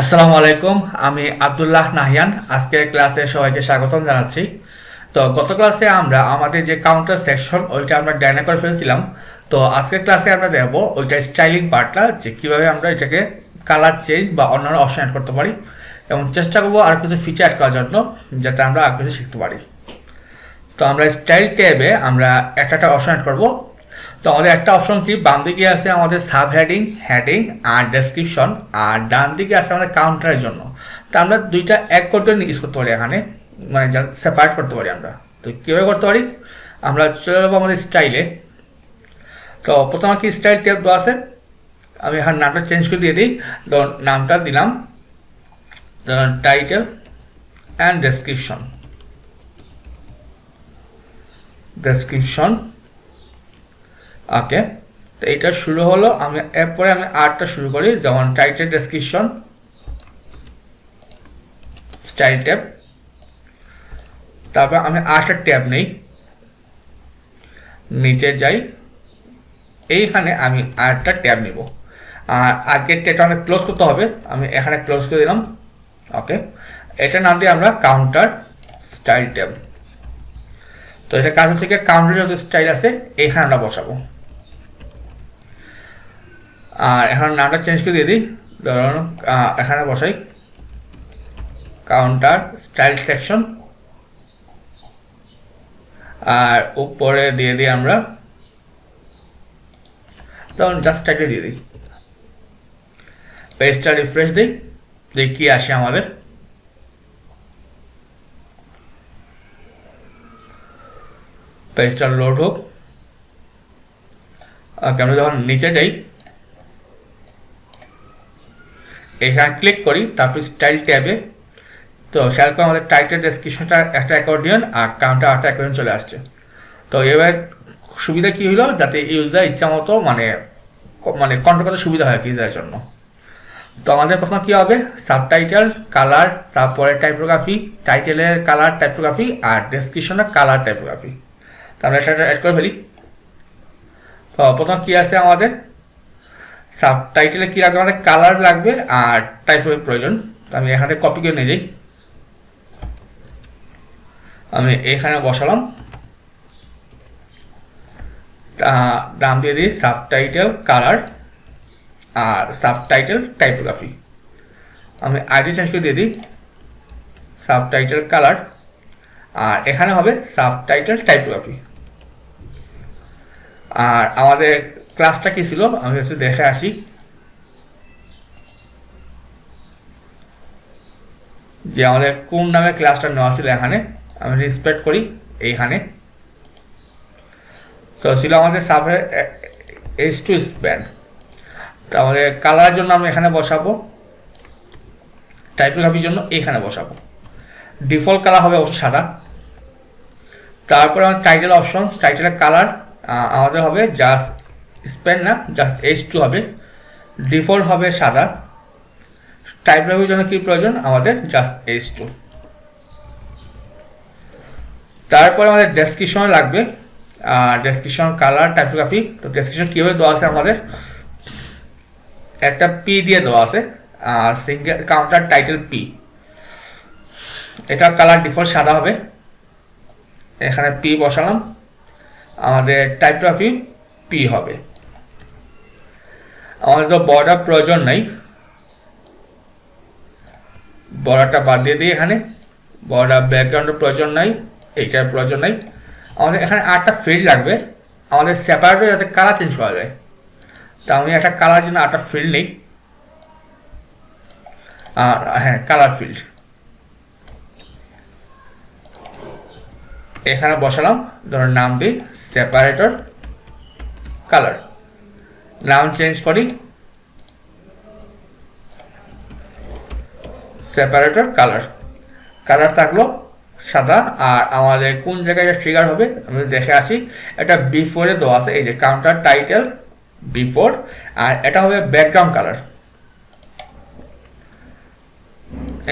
আসসালামু আলাইকুম। আমি আব্দুল্লাহ নাহিয়ান আজকের ক্লাসে সবাইকে স্বাগতম জানাচ্ছি। তো গত ক্লাসে আমরা আমাদের যে কাউন্টার সেকশন ওইটা আমরা ডায়না করে ফেলছিলাম। তো আজকের ক্লাসে আমরা দেখবো ওইটা স্টাইলিং পার্টটা যে কীভাবে আমরা এটাকে কালার চেঞ্জ বা অন্যান্য অপশন অ্যাড করতে পারি এবং চেষ্টা করবো আর কিছু ফিচার অ্যাড করার জন্য যাতে আমরা আর কিছু শিখতে পারি। তো আমরা স্টাইল ট্যাবে আমরা একটা অপশন অ্যাড করবো। তো আমাদের একটা অপশন কি, বাম দিকে আছে আমাদের সাব হেডিং, হেডিং আর ডেসক্রিপশন, আর ডান দিকে আছে আমাদের কাউন্টারের জন্য। তো আমরা দুইটা এক করতে ইউজ করতে পারি এখানে, মানে সেপারেট করতে পারি আমরা। তো কীভাবে করতে পারি, আমরা চলে যাবো আমাদের স্টাইলে। তো প্রথমে কি স্টাইল ট্যাব দেওয়া আছে, আমি এখানে নামটা চেঞ্জ করে দিয়ে দিই। ধরুন নামটা দিলাম ধরুন টাইটেল অ্যান্ড ডেসক্রিপশন। ওকে, তো এইটা শুরু হলো। আমি এরপরে আমি আরটা শুরু করি, যেমন টাইটেল, ডেসক্রিপশন, স্টাইল ট্যাব। তারপর আমি আরটা ট্যাব নেই, নিচে যাই, এইখানে আমি আরটা ট্যাব নিব। আর আগের ট্যাবটা আমাকে ক্লোজ করতে হবে, আমি এখানে ক্লোজ করে দিলাম। ওকে, এটা নাম দিয়ে আমরা কাউন্টার স্টাইল ট্যাব। তো এটা কাজ হচ্ছে কি, কাউন্টারের যত স্টাইল আছে এইখানে আমরা বসাবো। আর এখন নামটা চেঞ্জ করে দিয়ে দিই, ধরুন এখানে বসাই কাউন্টার স্টাইল সেকশন, আর উপরে দিয়ে দিই আমরা ধরুন জাস্ট টাইটেল দিয়ে দিই। পেজটা রিফ্রেশ দিই, দেখি কি আসে আমাদের। পেজটা লোড হোক। ওকে, আমরা যখন নিচে যাই, এখানে ক্লিক করি, তারপর স্টাইল ট্যাবে। তো খেয়াল করে আমাদের টাইটেল, ডেসক্রিপশনটা একটা অ্যাকর্ডিয়ন আর কাউন্টার একটা অ্যাকর্ডিয়ন চলে আসছে। তো এবার সুবিধা কি হলো, যাতে ইউজার ইচ্ছা মতো মানে কন্ট্রোল করতে সুবিধা হয় ইউজারের জন্য। তো আমাদের প্রথমে কী হবে, সাবটাইটেল, কালার, তারপরে টাইপোগ্রাফি, টাইটেলের কালার টাইপোগ্রাফি আর ডেসক্রিপশনের কালার টাইপোগ্রাফি। তো আমরা এটা অ্যাড করে ফেলি। তো প্রথম কী আছে আমাদের, সাবটাইটেলে কী লাগবে, আমাদের কালার লাগবে আর টাইপোগ্রাফি প্রয়োজন। তো আমি এখানে কপি করে নিয়ে যাই, আমি এখানে বসালাম, নাম দিয়ে দিই সাবটাইটেল কালার আর সাবটাইটেল টাইপোগ্রাফি। আমি আইডি চেঞ্জ করে দিয়ে দিই সাবটাইটেল কালার, আর এখানে হবে সাবটাইটেল টাইপোগ্রাফি। আর আমাদের ক্লাসটা কি ছিল আমি একটু দেখে আসি, যে আমাদের কোন নামে ক্লাসটা নেওয়া ছিল। এখানে আমি রিসপেক্ট করি, এইখানে তো ছিল আমাদের সাবে H2 স্প্যান। তো আমাদের কালারের জন্য আমি এখানে বসাবো, টাইপোগ্রাফির জন্য এইখানে বসাবো। ডিফল্ট কালার হবে অবশ্য সাদা। তারপরে আমার টাইটেল অপশন, টাইটেলের কালার আমাদের হবে জাস্ট স্প্যান না, জাস্ট H2 হবে, ডিফল্ট হবে সাদা। টাইপোগ্রাফির জন্য কি প্রয়োজন, আমাদের জাস্ট H2। তারপরে আমাদের ডেসক্রিপশন লাগবে, ডেসক্রিপশন কালার টাইপোগ্রাফি। তো ডেসক্রিপশন কীভাবে দেওয়া আছে, আমাদের একটা পি দিয়ে দেওয়া আছে, সিঙ্গেল কাউন্টার টাইটেল পি। এটা কালার ডিফল্ট সাদা হবে, এখানে পি বসালাম। আমাদের টাইপোগ্রাফি পি হবে। আমাদের তো বর্ডার প্রয়োজন নেই, বর্ডারটা বাদ দিয়ে দিই। এখানে বর্ডার ব্যাকগ্রাউন্ডের প্রয়োজন নাই, এইটার প্রয়োজন নাই। আমাদের এখানে আটটা ফিল্ড লাগবে, আমাদের সেপারেটে যাতে কালার চেঞ্জ করা যায়। তো আমি একটা কালার জন্য আটটা ফিল্ড নেই, হ্যাঁ কালার ফিল্ড এখানে বসালাম। ধরুন নাম দিই সেপারেটর কালার, নাম চেঞ্জ করি সেপারেটর কালার। কালার থাকলো সাদা। আর আমাদের কোন জায়গায় ট্রিগার হবে আমি দেখে আসি, এটা বিফোরে দেওয়া আছে, এই যে কাউন্টার টাইটেল বিফোর, আর এটা হবে ব্যাকগ্রাউন্ড কালার।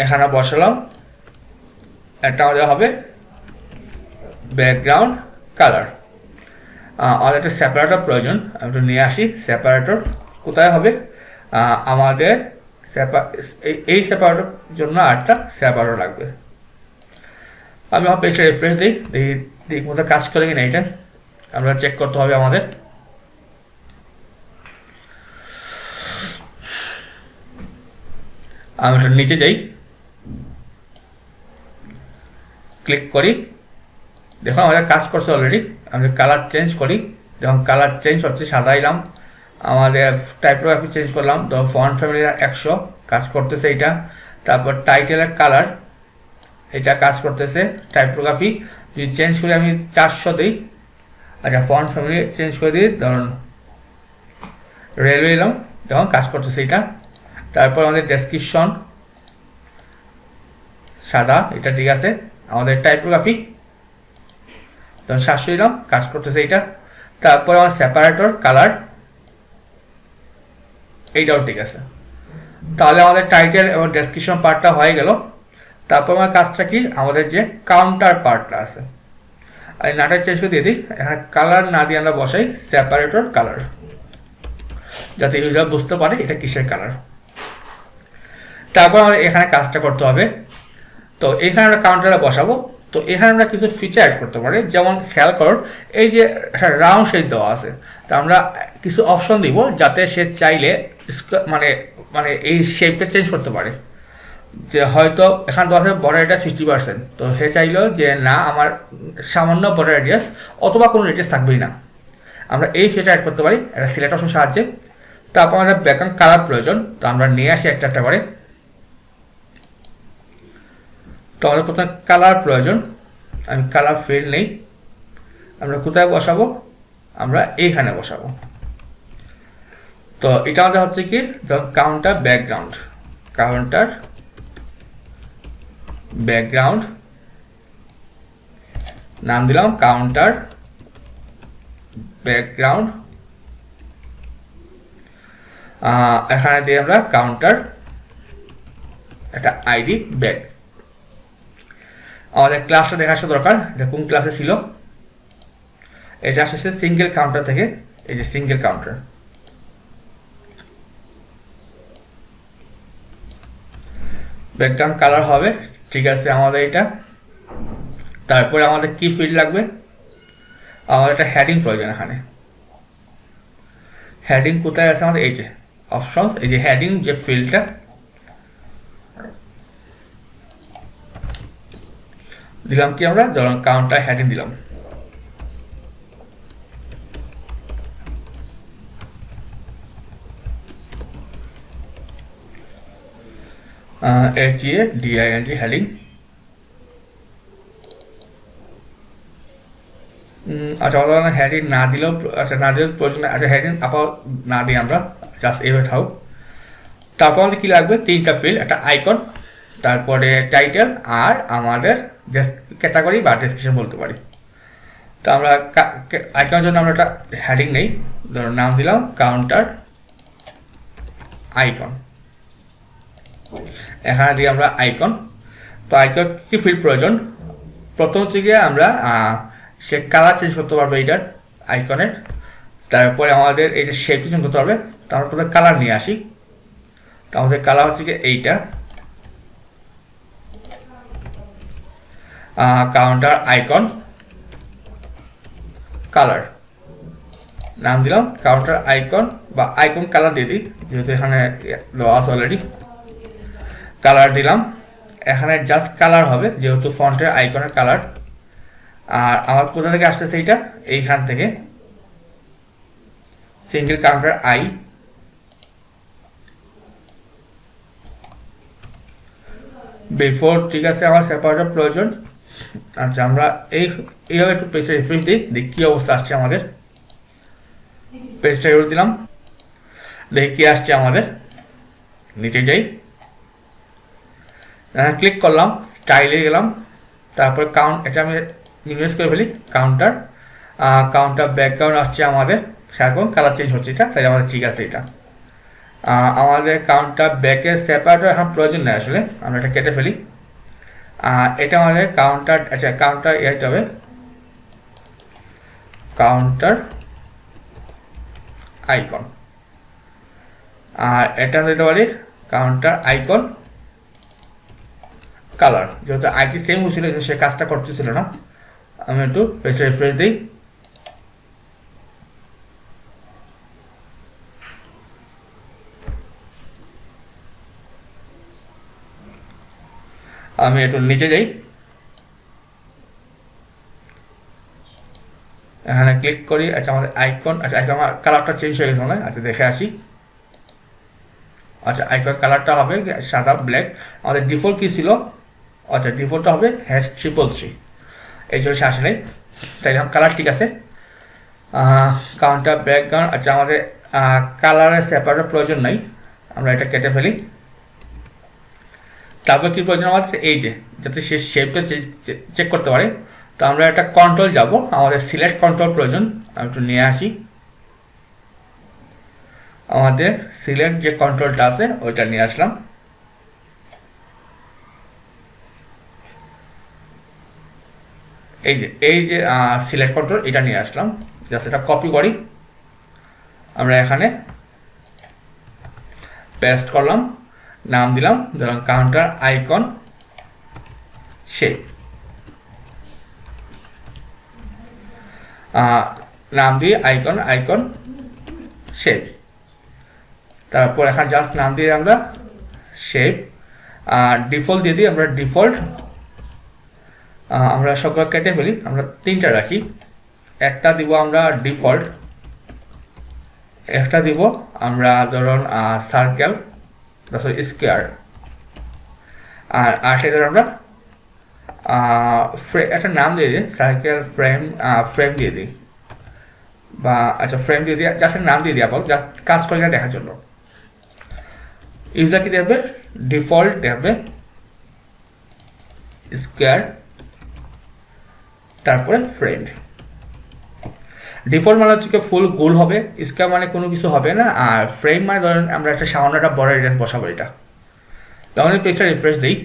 এখানে বসালাম, এটা আমাদের হবে ব্যাকগ্রাউন্ড কালার। আমাদের একটা সেপারেটর প্রয়োজন, আমি একটু নিয়ে আসি। সেপারেটর কোথায় হবে, আমাদের এই সেপারেটর জন্য আরেকটা সেপারেটর লাগবে। আমি আমার পেজটা রিফ্রেশ দিই, দেখি ঠিক মতো কাজ করে কিনা এটা আমরা চেক করতে হবে আমাদের। আমি এটা নিচে যাই, ক্লিক করি, দেখুন আমাদের কাজ করছে অলরেডি। আমি কালার চেঞ্জ করি, দেখুন কালার চেঞ্জ হচ্ছে, সাদা এলাম, আমাদের টাইপোগ্রাফি চেঞ্জ করলাম, তো ফন্ট ফ্যামিলি 100 কাজ করতেছে এটা। তারপর টাইটেলের কালার এটা কাজ করতেছে, টাইপোগ্রাফি যদি চেঞ্জ করি আমি 400 দিই। আচ্ছা ফন্ট ফ্যামিলি চেঞ্জ করে দিই, ধরুন রেলওয়ে এলাম, দেখুন কাজ করতেছে এটা। তারপর আমাদের ডেসক্রিপশন সাদা, এটা ঠিক আছে। আমাদের টাইপোগ্রাফি ধরুন 700 দিলাম, কাজ করতেছে এটা। তারপর আমার সেপারেটর কালার এইটাও ঠিক আছে। তাহলে আমাদের টাইটেল এবং ডেসক্রিপশন পার্টটা হয়ে গেল। তারপর আমার কাজটা কি, আমাদের যে কাউন্টার পার্টটা আছে, আর নাটা চেঞ্জ করে দিয়ে দিই, এখানে কালার না দিয়ে আমরা বসাই সেপারেটর কালার, যাতে ইউজার বুঝতে পারে এটা কিসের কালার। তারপর আমাদের এখানে কাজটা করতে হবে। তো এখানে আমরা কাউন্টারে বসাবো, তো এখানে আমরা কিছু ফিচার অ্যাড করতে পারি, যেমন খেয়াল করুন এই যে একটা রাউন্ড শেপ দেওয়া আছে, তো আমরা কিছু অপশন দিব যাতে সে চাইলে মানে মানে এই শেপটা চেঞ্জ করতে পারে। যে হয়তো এখানে দেওয়া আছে বর্ডার রেডিয়াস 50%, তো সে চাইলো যে না আমার সামান্য বর্ডার রেডিয়াস অথবা কোনো রেডিয়াস থাকবেই না, আমরা এই ফিচার অ্যাড করতে পারি একটা সিলেক্ট অপশন সাহায্যে। তারপর আমাদের ব্যাকগ্রাউন্ড কালার প্রয়োজন, তো আমরা নিয়ে আসি একটা একটা করে। তো আমাদের প্রথমে কালার প্রয়োজন, আমি কালার ফিল্ড নেই, আমরা কোথায় বসাবো, আমরা এইখানে বসাবো। তো এটা আমাদের হচ্ছে কি, ধরুন কাউন্টার ব্যাকগ্রাউন্ড, কাউন্টার ব্যাকগ্রাউন্ড নাম দিলাম কাউন্টার ব্যাকগ্রাউন্ড। এখানে দিয়ে আমরা কাউন্টার একটা আইডি ব্যাক। আমাদের ক্লাসটা দেখা আসা দরকার, যে কোন ক্লাসে ছিল। এটা আসছে সিঙ্গেল কাউন্টার থেকে, এই যে সিঙ্গেল কাউন্টার। ব্যাকগ্রাউন্ড কালার হবে, ঠিক আছে আমাদের এটা। তারপরে আমাদের কি ফিল্ড লাগবে, আমাদের একটা হেডিং প্রয়োজন। এখানে হেডিং কোথায় আছে আমাদের, এই যে অপশনস, এই যে হেডিং যে ফিল্ডটা, দিলাম কি আমরা, ধরুন কাউন্টার হেডিং দিলাম। HEADING heading. আচ্ছা আমাদের হেডিং না দিলেও, আচ্ছা না দিলেও প্রয়োজন, আচ্ছা হেডিং আপাতত না দিই আমরা, জাস্ট এইভাবে থাকুক। তারপর আমাদের কি লাগবে, তিনটা ফিল্ড, একটা আইকন, তারপরে টাইটেল, আর আমাদের ক্যাটাগরি বা ডেসক্রিপশন বলতে পারি। তো আমরা আইকনের জন্য আমরা একটা হেডিং নেই, ধরুন নাম দিলাম কাউন্টার আইকন। এখানে দিয়ে আমরা আইকন। তো আইকন কি ফিল্ড প্রয়োজন, প্রথম হচ্ছে গিয়ে আমরা সে কালার চেঞ্জ করতে পারবে এইটার আইকনের। তারপরে আমাদের এই যে শেপ চেঞ্জ করতে পারবে, তারপরে কালার নিয়ে আসি। তো আমাদের কালার হচ্ছে গিয়ে এইটা, কাউন্টার আইকন কালার, নাম দিলাম কাউন্টার আইকন বা আইকন কালার দিয়ে দিই, যেহেতু এখানে দেওয়া আছে অলরেডি। কালার দিলাম, এখানে জাস্ট কালার হবে যেহেতু ফন্টের আইকনের কালার। আর আমার কোথা থেকে আসতেছে এইটা, এইখান থেকে সিঙ্গেল কাউন্টার আই। বিফোর, ঠিক আছে আমার সেপারেটর প্রয়োজন। আচ্ছা আমরা এইভাবে একটু পেজটা রিফ্রেশ দিই, দেখি কি অবস্থা আসছে আমাদের। পেজটা এবার দিলাম, দেখি কি আসছে আমাদের। নিচে যাই, ক্লিক করলাম, স্টাইলে গেলাম, তারপর এটা আমি মিনিমাইজ করে ফেলি, কাউন্টার ব্যাকগ্রাউন্ড আসছে আমাদের, এখন কালার চেঞ্জ হচ্ছে এটা, তাই আমাদের ঠিক আছে এটা। আমাদের কাউন্টার ব্যাকের সেপারেটর এখন প্রয়োজন নেই আসলে, আমরা এটা কেটে ফেলি। এটা আমাদের কাউন্টার, আচ্ছা কাউন্টার এইটা হবে কাউন্টার আইকন। আর এটা দিতে পারি কাউন্টার আইকন কালার, যেহেতু আইটি সেম হয়েছিল সে কাজটা করতেছিল না, আমি একটু পেজটা রিফ্রেশ দিই। আমি একটু নিচে যাই, এখানে ক্লিক করি। আচ্ছা আমাদের আইকন, আচ্ছা আইকন আমার কালারটা চেঞ্জ হয়ে গেছে মনে হয়। আচ্ছা দেখে আসি। আচ্ছা আইকন কালারটা হবে সাদা ব্ল্যাক। আমাদের ডিফল্ট কি ছিল? আচ্ছা ডিফল্টটা হবে #333, এই জন্য সে আসে নাই। তাই কালার ঠিক আছে। কাউন্টার ব্যাকগ্রাউন্ড, আচ্ছা আমাদের কালারের সেপারেট প্রয়োজন নাই, আমরা এটা কেটে ফেলি। তারপর কি প্রয়োজন আমাদের? এই যে যাতে সে শেপটা চেক করতে পারে, তো আমরা একটা কন্ট্রোল যাব, আমাদের সিলেক্ট কন্ট্রোল প্রয়োজন। আমি একটু নিয়ে আসি, আমাদের সিলেক্ট যে কন্ট্রোলটা আছে ওইটা নিয়ে আসলাম। এই যে সিলেক্ট কন্ট্রোল এটা নিয়ে আসলাম, জাস্ট এটা কপি করি, আমরা এখানে পেস্ট করলাম, নাম দিলাম ধরুন কাউন্টার আইকন শেপ, নাম দিয়ে আইকন শেপ। তারপর এখানে জাস্ট নাম দিয়ে আমরা শেপ, ডিফল্ট দিয়ে দিই আমরা ডিফল্ট। আমরা সবগুলো কেটে ফেলি, আমরা 3টা রাখি। একটা দিব আমরা ডিফল্ট, একটা দিব আমরা ধরুন সার্কেল স্কোয়ার, আর আরেকটা ধরুন আমরা একটা নাম দিয়ে দিই সার্কেল ফ্রেম দিয়ে দিই, বা আচ্ছা ফ্রেম দিয়ে দিই, জাস্ট নাম দিয়ে দিই আপাতত, জাস্ট কাজ করে দেখার জন্য। ইউজার কি দেবে? ডিফল্ট দেবে স্কোয়ার, তারপরে ফ্রেন্ড। ডিফল্ট মানে হচ্ছে ফুল গোল হবে, স্কোয়ার মানে কোনো কিছু হবে না, আর ফ্রেম মানে ধরেন আমরা একটা সামান্য একটা বড় রেঞ্জ বসাবো। এটা তখন পেজটা রিফ্রেশ দিই,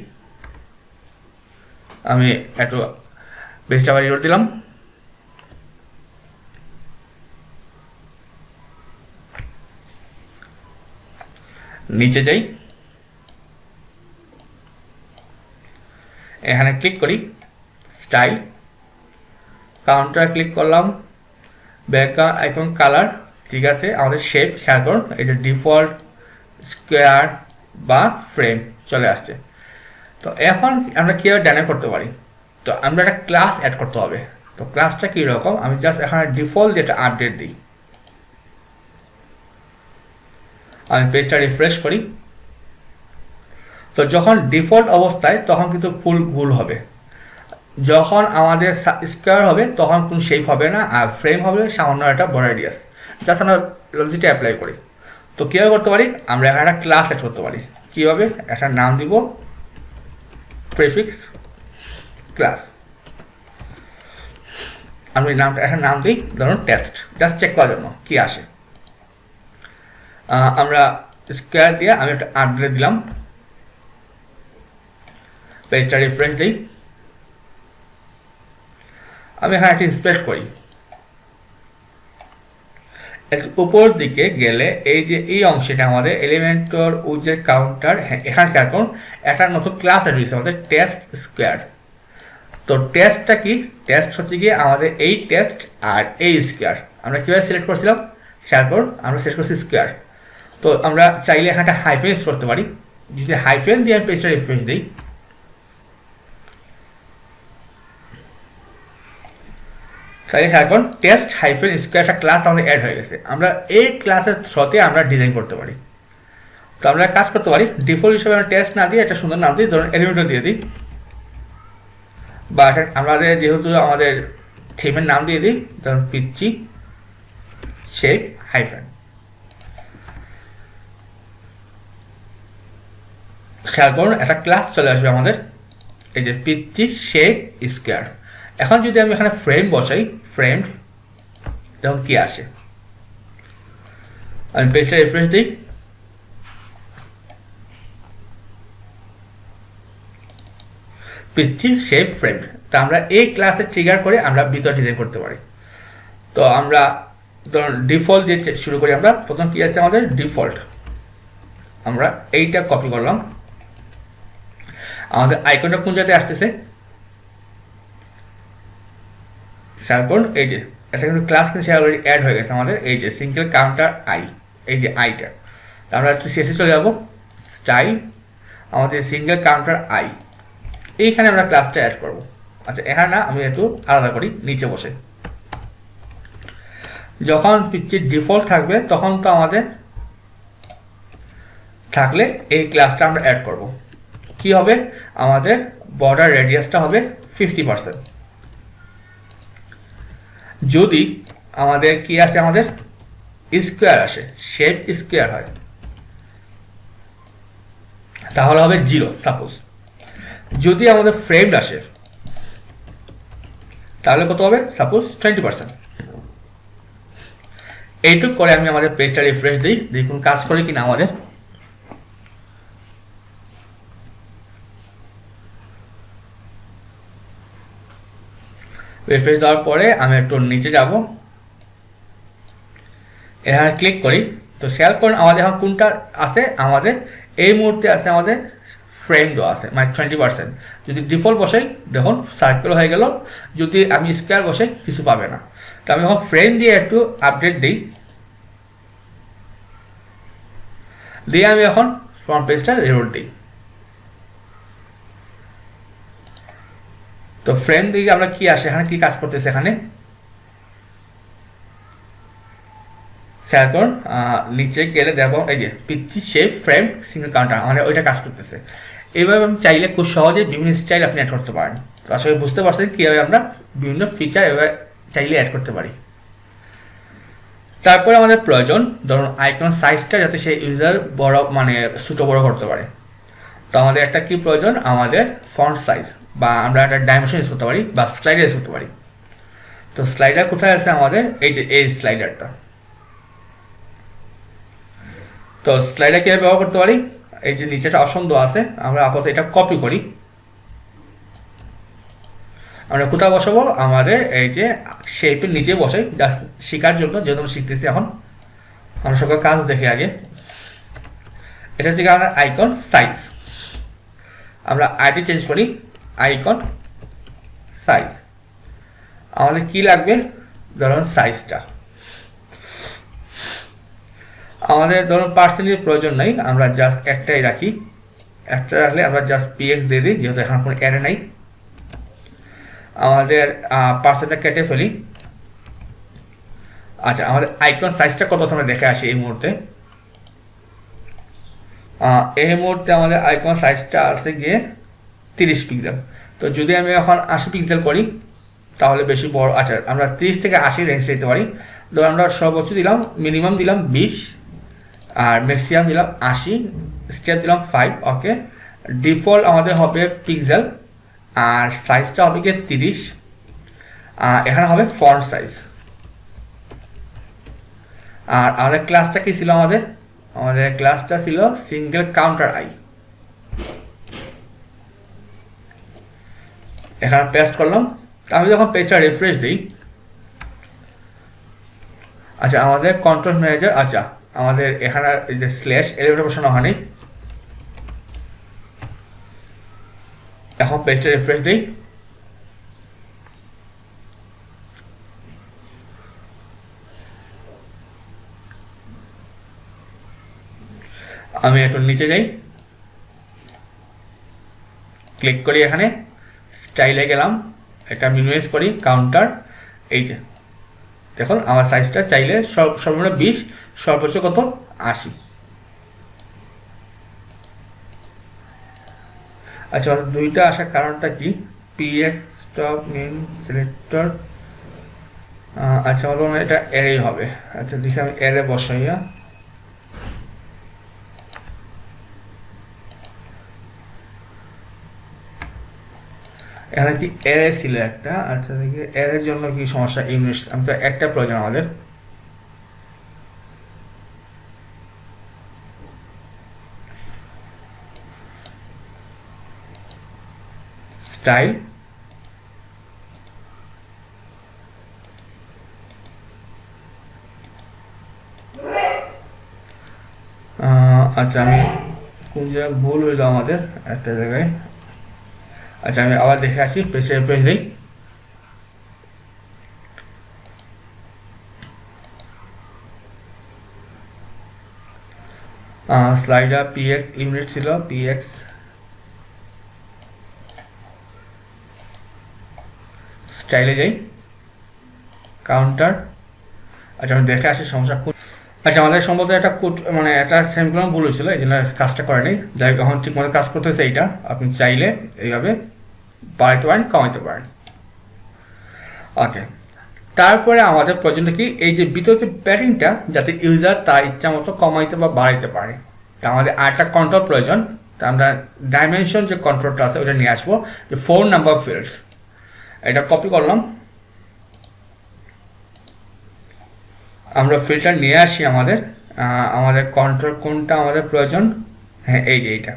আমি একটু পেজটা আবার ইউর দিলাম। নিচে যাই, এখানে ক্লিক করি স্টাইল, কাউন্টার ক্লিক করলাম, ব্যাকগ্রাউন্ড আইকন কালার, ঠিক আছে। আমাদের শেপ খেয়াল করুন, এই যে ডিফল্ট স্কোয়ার বা ফ্রেম চলে আসছে। তো এখন আমরা কীভাবে ডাইনামিক করতে পারি? তো আমরা একটা ক্লাস অ্যাড করতে হবে। তো ক্লাসটা কীরকম? আমি জাস্ট এখানে ডিফল্ট যেটা আপডেট দিই, আমি পেজটা রিফ্রেশ করি। তো যখন ডিফল্ট অবস্থায় তখন কিন্তু ফুল গোল হবে, যখন আমাদের স্কোয়ার হবে তখন কোনো শেপ হবে না, আর ফ্রেম হবে সামান্য একটা বড় রেডিয়াস। জাস্ট আমরা লজিকটা অ্যাপ্লাই করি। তো কীভাবে করতে পারি? আমরা এখানে একটা ক্লাস অ্যাড করতে পারি। কীভাবে? একটা নাম দিব প্রিফিক্স ক্লাস, আমি নামটা একটা নাম দিই ধরুন টেস্ট, জাস্ট চেক করার জন্য কি আসে। আমরা স্কোয়ার দিয়ে আমি একটা আপডেট দিলাম, পেজটা রিফ্রেশ দিই, আমি এখানে একটা ইন্সপেক্ট করি। উপর দিকে গেলে এই যে এই অংশটা আমাদের এলিমেন্টর উজের কাউন্টার, হ্যাঁ এখানে খেয়াল করুন একটা নতুন ক্লাস অ্যাড হয়েছে আমাদের টেস্ট স্কোয়ার। তো টেস্টটা কি? টেস্ট হচ্ছে গিয়ে আমাদের এই টেস্ট আর এই স্কোয়ার। আমরা কীভাবে সিলেক্ট করছিলাম খেয়াল করুন, আমরা সিলেক্ট করছি স্কোয়ার। তো আমরা চাইলে এখানে একটা হাইফেন ইউজ করতে পারি, যদি হাইফেন দিয়ে আমি পেজটা রিফ্রেশ দিই, তাহলে এখন টেস্ট হাইফেন স্কোয়ার একটা ক্লাস আমাদের অ্যাড হয়ে গেছে। আমরা এই ক্লাসের থ্রুতে আমরা ডিজাইন করতে পারি। তো আমরা কাজ করতে পারি, ডিফল্ট হিসেবে আমরা টেস্ট না দিয়ে একটা সুন্দর নাম দিই, ধরুন এলিমেন্টর দিয়ে দিই, বা আমাদের যেহেতু আমাদের থিমের নাম দিয়ে দিই ধরুন পিচ্চি শেপ হাইফেন। খেয়াল করুন একটা ক্লাস চলে আসবে আমাদের, এই যে পিচ্চি শেপ স্কোয়ার। এখন যদি আমি এখানে ফ্রেম বসাই, ফ্রেমড, তখন কি আসে? আমি পেজটা রিফ্রেশ দিই, পিচ্চি শেপ ফ্রেমড। তা আমরা এই ক্লাসে ট্রিগার করে আমরা ভিতর ডিজাইন করতে পারি। তো আমরা ধরুন ডিফল্ট দিয়ে শুরু করি। আমরা প্রথম কি আছে আমাদের ডিফল্ট, আমরা এইটা কপি করলাম। আমাদের আইকনটা কোন জায়গায় আসতেছে খেয়াল করুন, এই যে এটা কিন্তু ক্লাস কিন্তু সে অলরেডি অ্যাড হয়ে গেছে আমাদের, এই যে সিঙ্গেল কাউন্টার আই, এই যে আইটা। আমরা একটু শেষে চলে যাব, স্টাইল, আমাদের সিঙ্গেল কাউন্টার আই, এইখানে আমরা ক্লাসটা অ্যাড করব। আচ্ছা এখানে না, আমি একটু আলাদা করি, নিচে বসে। যখন পিকচার ডিফল্ট থাকবে তখন তো আমাদের থাকলে এই ক্লাসটা আমরা অ্যাড করব। কি হবে, আমাদের বর্ডার রেডিয়াসটা হবে 50%। যদি আমাদের কি আসে, আমাদের স্কোয়ার আসে, শেপ স্কোয়ার হয়, তাহলে হবে 0 সাপোজ। যদি আমাদের ফ্রেমড আসে তাহলে কত হবে, সাপোজ 20%। এইটুক করে আমি আমাদের পেজটা রিফ্রেশ দিই, দেখুন কাজ করে কিনা আমাদের। রিফ্রেশ দেওয়ার পরে আমি একটু নিচে যাব, এখানে ক্লিক করি। তো খেয়াল করুন আমাদের এখন কোনটা আছে, আমাদের এই মুহূর্তে আছে আমাদের ফ্রেম দেওয়া আছে, মানে 20%। যদি ডিফল্ট বসাই দেখুন সার্কেল হয়ে গেল, যদি আমি স্কোয়ার বসাই কিছু পাবে না। তো আমি এখন ফ্রেম দিয়ে একটু আপডেট দিই, দিয়ে আমি এখন ফ্রন্ট পেজটা রিলোড দিই। তো ফ্রেম দিয়ে আমরা কি আসে, এখানে কি কাজ করতেছে, এখানে খেয়াল করুন নিচে গেলে দেখো এই যে পিচ্ছি শেপ ফ্রেম সিঙ্গেল কাউন্টার, মানে ওইটা কাজ করতেছে। এইভাবে আমি চাইলে খুব সহজে বিভিন্ন স্টাইল আপনি অ্যাড করতে পারেন। তো আসলে বুঝতে পারছেন কীভাবে আমরা বিভিন্ন ফিচার এভাবে চাইলে অ্যাড করতে পারি। তারপরে আমাদের প্রয়োজন ধরুন আইকন সাইজটা যাতে সে ইউজার বড়, মানে ছোটো বড় করতে পারে। তো আমাদের একটা কি প্রয়োজন, আমাদের ফন্ট সাইজ, বা আমরা একটা ডাইমেনশন ইউজ করতে পারি, বা স্লাইডার ইউজ করতে পারি। তো স্লাইডার কোথায় আছে আমাদের, এই যে এই স্লাইডারটা। তো স্লাইডার কীভাবে ব্যবহার করতে পারি, এই যে নিচে একটা অপশন দেওয়া আছে, আমরা আপাতত এটা কপি করি। আমরা কোথাও বসাবো, আমাদের এই যে শেপের নিচে বসাই, জাস্ট শেখার জন্য, যেহেতু আমরা শিখতেছি এখন, আমরা সকল কাজ দেখে আগে। এটা হচ্ছে আমাদের আইকন সাইজ। আমরা আইডি চেঞ্জ করি, আইকন সাইজ। আমাদের কি লাগবে, ধরুন সাইজটা আমাদের ধরুন পার্সেন্টেজ প্রয়োজন নাই, আমরা জাস্ট একটাই রাখি। একটা রাখলে আমরা জাস্ট পিএক্স দিয়ে দিই, যেহেতু এখন কোনো অ্যারে নাই। আমাদের পার্সেন্টটা কেটে ফেলি। আচ্ছা আমাদের আইকন সাইজটা কত সময় দেখে আসি এই মুহূর্তে। এই মুহূর্তে আমাদের আইকন সাইজটা আছে গিয়ে 30 পিক্সেল। তো যদি আমি এখন 80 পিক্সেল করি তাহলে বেশি বড়। আচ্ছা আমরা 30 থেকে 80 রেঞ্জ দিতে পারি। ধরুন আমরা সর্বোচ্চ দিলাম, মিনিমাম দিলাম 20, আর ম্যাক্সিমাম দিলাম 80, স্টেপ দিলাম 5। ওকে, ডিফল্ট আমাদের হবে পিক্সেল, আর সাইজটা হবে গিয়ে 30। এখানে হবে ফন্ট সাইজ। আর আমাদের ক্লাসটা কি ছিল, আমাদের ক্লাসটা ছিল সিঙ্গেল কাউন্টার আই। এখানে পেস্ট করলাম। আমি যখন পেজটা রিফ্রেশ দিই, আচ্ছা আমাদের কন্ট্রোল ম্যানেজার, আচ্ছা আমাদের এখানে এই যে স্ল্যাশ এলিভেটর বসানো হয়নি। এখন পেজটা রিফ্রেশ দিই, আমি একটু নিচে যাই, ক্লিক করি, এখানে স্টাইলে গেলাম, এটা মিনিমাইজ করি, কাউন্টার, এই যে দেখুন আমার সাইজটা চাইলে সর্বনিম্ন 20, সর্বোচ্চ কত 80। আচ্ছা দুইটা আসার কারণটা কি, পিএক্স স্টপ মেন সিলেক্টর। আচ্ছা আমার এটা এরেই হবে। আচ্ছা দেখি আমি এরে বসাইয়া, এখানে কি এরে ছিল একটা। আচ্ছা দেখি এরের জন্য কি সমস্যা, ইউনিট আমি তো একটা প্রয়োজন আমাদের। স্টাইল, আচ্ছা আমি কোন জায়গায় ভুল হইলো আমাদের একটা জায়গায়। আচ্ছা আমি আবার দেখে আসি, পেজে রিফ্রেশ দিই। স্লাইডার পিএক্স ইউনিট ছিল, পিএক্স স্টাইলে যাই, কাউন্টার। আচ্ছা আমি দেখে আসি সমস্যা। আচ্ছা আমাদের সম্ভবত একটা কোড মানে একটা সেমিকোলন ভুল হয়েছিল, এই জন্য কাজটা করেনি। যাই হোক এখন ঠিক মতো কাজ করতেছে এইটা। আপনি চাইলে এইভাবে বাড়াইতে পারেন, কমাইতে পারেন। ওকে, তারপরে আমাদের প্রয়োজনটা কি, এই যে ভিতরে যে প্যাডিংটা যাতে ইউজার তার ইচ্ছা মতো কমাইতে বা বাড়াইতে পারে। তা আমাদের আরেকটা কন্ট্রোল প্রয়োজন। তা আমরা ডাইমেনশন যে কন্ট্রোলটা আছে ওটা নিয়ে আসবো, যে 4 নাম্বার ফিল্ডস। এটা কপি করলাম, আমরা ফিল্টার নিয়ে আসি আমাদের আমাদের কন্ট্রোল কোনটা আমাদের প্রয়োজন। হ্যাঁ এই যে এইটা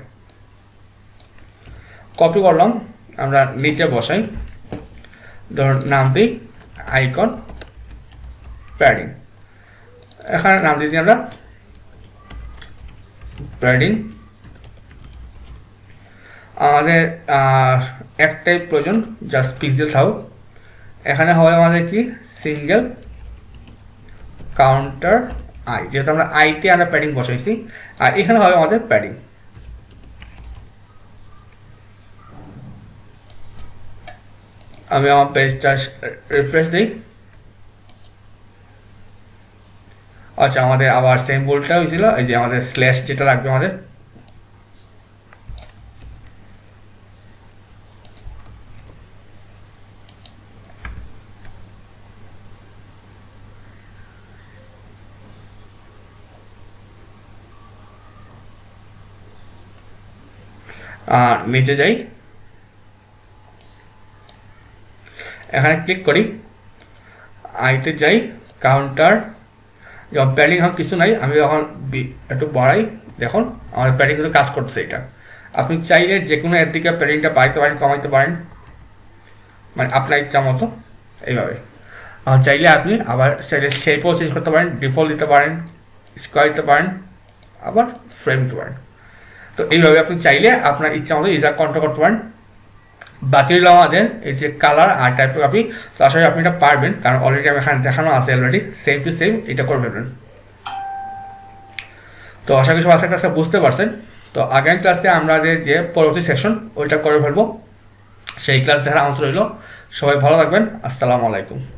কপি করলাম, আমরা নিচে বসাই, ধরুন নাম দিই আইকন প্যাডিং। এখানে নাম দিই আমরা প্যাডিং। আমাদের একটাই প্রয়োজন, জাস্ট পিক্সেল থাকুক। এখানে হয় আমাদের কি সিঙ্গেল কাউন্টার আই, যেহেতু আমরা আইতে আমরা প্যাডিং বসাইছি। আর এখানে হবে আমাদের প্যাডিং। আমি আমার পেজটা রিফ্রেশ দিই। আচ্ছা আমাদের আবার সেম ভুলটা হয়েছিল, এই যে আমাদের স্ল্যাশ যেটা লাগবে আমাদের। নিচে যাই, এখানে ক্লিক করি, আইতে যাই, কাউন্টার। যখন প্যাডিং এখন কিছু নাই, আমি যখন একটু বাড়াই, দেখুন আমাদের প্যাডিং কিন্তু কাজ করছে এটা। আপনি চাইলে যে কোনো এর দিকে প্যাডিংটা বাড়াইতে পারেন, কমাইতে পারেন, মানে আপনার ইচ্ছা মতো এইভাবে। চাইলে আপনি আবার চাইলে শেপও চেঞ্জ করতে পারেন, ডিফল্ট দিতে পারেন, স্কোয়ার দিতে পারেন, আবার ফ্রেম দিতে পারেন। তো এইভাবে আপনি চাইলে আপনার ইচ্ছা মতো ইউজার কন্ট্রোল করতে পারেন। বাকি হলো আমাদের এই যে কালার আর টাইপোগ্রাফি। তো আসলে আপনি এটা পারবেন, কারণ অলরেডি আমি এখানে দেখানো আছে, অলরেডি সেম টু সেম এটা করে ফেলবেন। তো আশা করি সব আজকের ক্লাসে বুঝতে পারছেন। তো আগামী ক্লাসে আমাদের যে পরবর্তী সেকশন ওইটা করে ফেলবো, সেই ক্লাস দেখার আমন্ত্রণ রইল। সবাই ভালো থাকবেন, আসসালামু আলাইকুম।